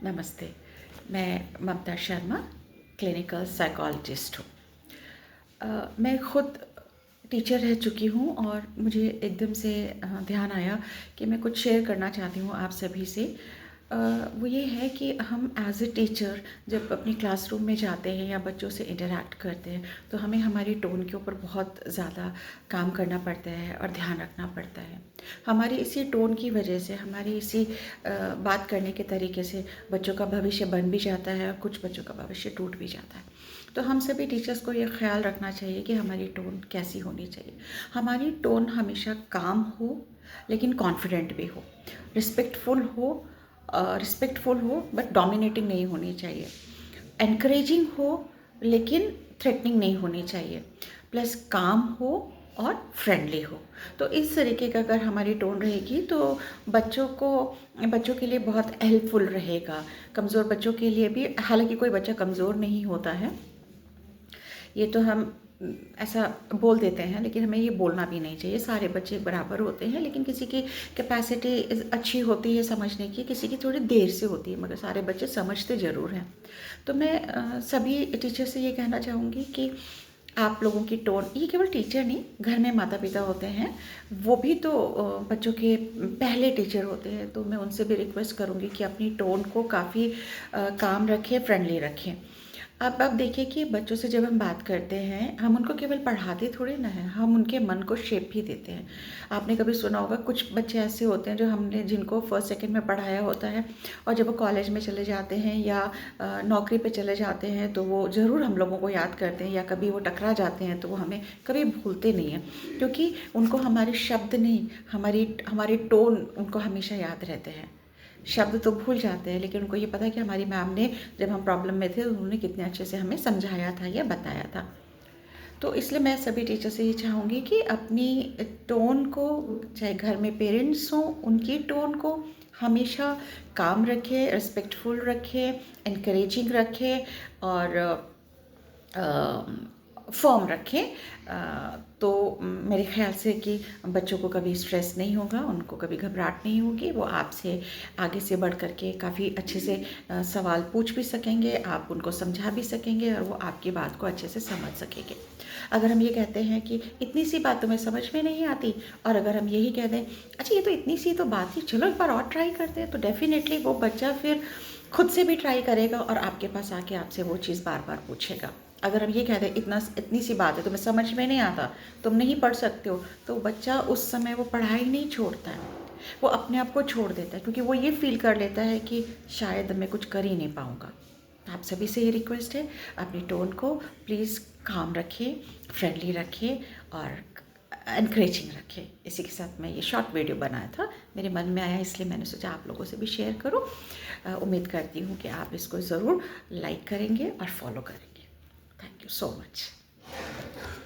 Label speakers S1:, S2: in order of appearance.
S1: नमस्ते। मैं Mamta Sharma clinical psychologist हूँ। मैं खुद टीचर रह चुकी हूँ और मुझे एकदम से ध्यान आया कि मैं कुछ शेयर करना चाहती हूँ आप सभी से। वो ये है कि हम एज़ अ टीचर जब अपनी क्लासरूम में जाते हैं या बच्चों से इंटरैक्ट करते हैं तो हमें हमारी टोन के ऊपर बहुत ज़्यादा काम करना पड़ता है और ध्यान रखना पड़ता है। हमारी इसी टोन की वजह से, हमारी इसी बात करने के तरीके से बच्चों का भविष्य बन भी जाता है और कुछ बच्चों का भविष्य टूट भी जाता है। तो हम सभी टीचर्स को ये ख्याल रखना चाहिए कि हमारी टोन कैसी होनी चाहिए। हमारी टोन हमेशा काम हो लेकिन कॉन्फिडेंट भी हो, रिस्पेक्टफुल हो बट डोमिनेटिंग नहीं होनी चाहिए, एनकरेजिंग हो लेकिन थ्रेटनिंग नहीं होनी चाहिए, प्लस काम हो और फ्रेंडली हो। तो इस तरीके का अगर हमारी टोन रहेगी तो बच्चों के लिए बहुत हेल्पफुल रहेगा। कमज़ोर बच्चों के लिए भी, हालांकि कोई बच्चा कमज़ोर नहीं होता है, ये तो हम ऐसा बोल देते हैं, लेकिन हमें ये बोलना भी नहीं चाहिए। सारे बच्चे बराबर होते हैं, लेकिन किसी की कैपेसिटी अच्छी होती है समझने की, किसी की थोड़ी देर से होती है, मगर सारे बच्चे समझते ज़रूर हैं। तो मैं सभी टीचर से ये कहना चाहूँगी कि आप लोगों की टोन, ये केवल टीचर नहीं, घर में माता पिता होते हैं, वो भी तो बच्चों के पहले टीचर होते हैं। तो मैं उनसे भी रिक्वेस्ट करूँगी कि अपनी टोन को काफ़ी काम रखें, फ्रेंडली रखें। अब देखिए कि बच्चों से जब हम बात करते हैं, हम उनको केवल पढ़ाते थोड़ी ना हैं, हम उनके मन को शेप भी देते हैं। आपने कभी सुना होगा, कुछ बच्चे ऐसे होते हैं जिनको फर्स्ट सेकंड में पढ़ाया होता है और जब वो कॉलेज में चले जाते हैं या नौकरी पे चले जाते हैं तो वो ज़रूर हम लोगों को याद करते हैं, या कभी वो टकरा जाते हैं तो वो हमें कभी भूलते नहीं हैं, क्योंकि उनको हमारे शब्द नहीं, हमारी टोन उनको हमेशा याद रहते हैं। शब्द तो भूल जाते हैं, लेकिन उनको ये पता है कि हमारी मैम ने, जब हम प्रॉब्लम में थे, उन्होंने कितने अच्छे से हमें समझाया था या बताया था। तो इसलिए मैं सभी टीचर से ये चाहूँगी कि अपनी टोन को, चाहे घर में पेरेंट्स हों, उनकी टोन को हमेशा काम रखें, रिस्पेक्टफुल रखें, एनकरेजिंग रखें और फर्म रखें। तो मेरे ख़्याल से कि बच्चों को कभी स्ट्रेस नहीं होगा, उनको कभी घबराहट नहीं होगी, वो आपसे आगे से बढ़ कर के काफ़ी अच्छे से सवाल पूछ भी सकेंगे, आप उनको समझा भी सकेंगे और वो आपकी बात को अच्छे से समझ सकेंगे। अगर हम ये कहते हैं कि इतनी सी बात तुम्हें समझ में नहीं आती, और अगर हम यही कह दें अच्छा ये तो इतनी सी तो बात थी, चलो एक बार और ट्राई करते हैं, तो डेफिनेटली वो बच्चा फिर खुद से भी ट्राई करेगा और आपके पास आके आपसे वो चीज़ बार बार पूछेगा। अगर हम ये कह दें इतनी सी बात है, तुम्हें समझ में नहीं आता, तुम नहीं पढ़ सकते हो, तो बच्चा उस समय वो पढ़ाई नहीं छोड़ता है, वो अपने आप को छोड़ देता है, क्योंकि वो ये फील कर लेता है कि शायद मैं कुछ कर ही नहीं पाऊँगा। आप सभी से ये रिक्वेस्ट है, अपनी टोन को प्लीज़ काम रखिए, फ्रेंडली रखिए और एनकरेजिंग रखें। इसी के साथ मैं ये शॉर्ट वीडियो बनाया था, मेरे मन में आया इसलिए मैंने सोचा आप लोगों से भी शेयर करूं। उम्मीद करती हूँ कि आप इसको ज़रूर लाइक करेंगे और फॉलो करेंगे। Thank you so much.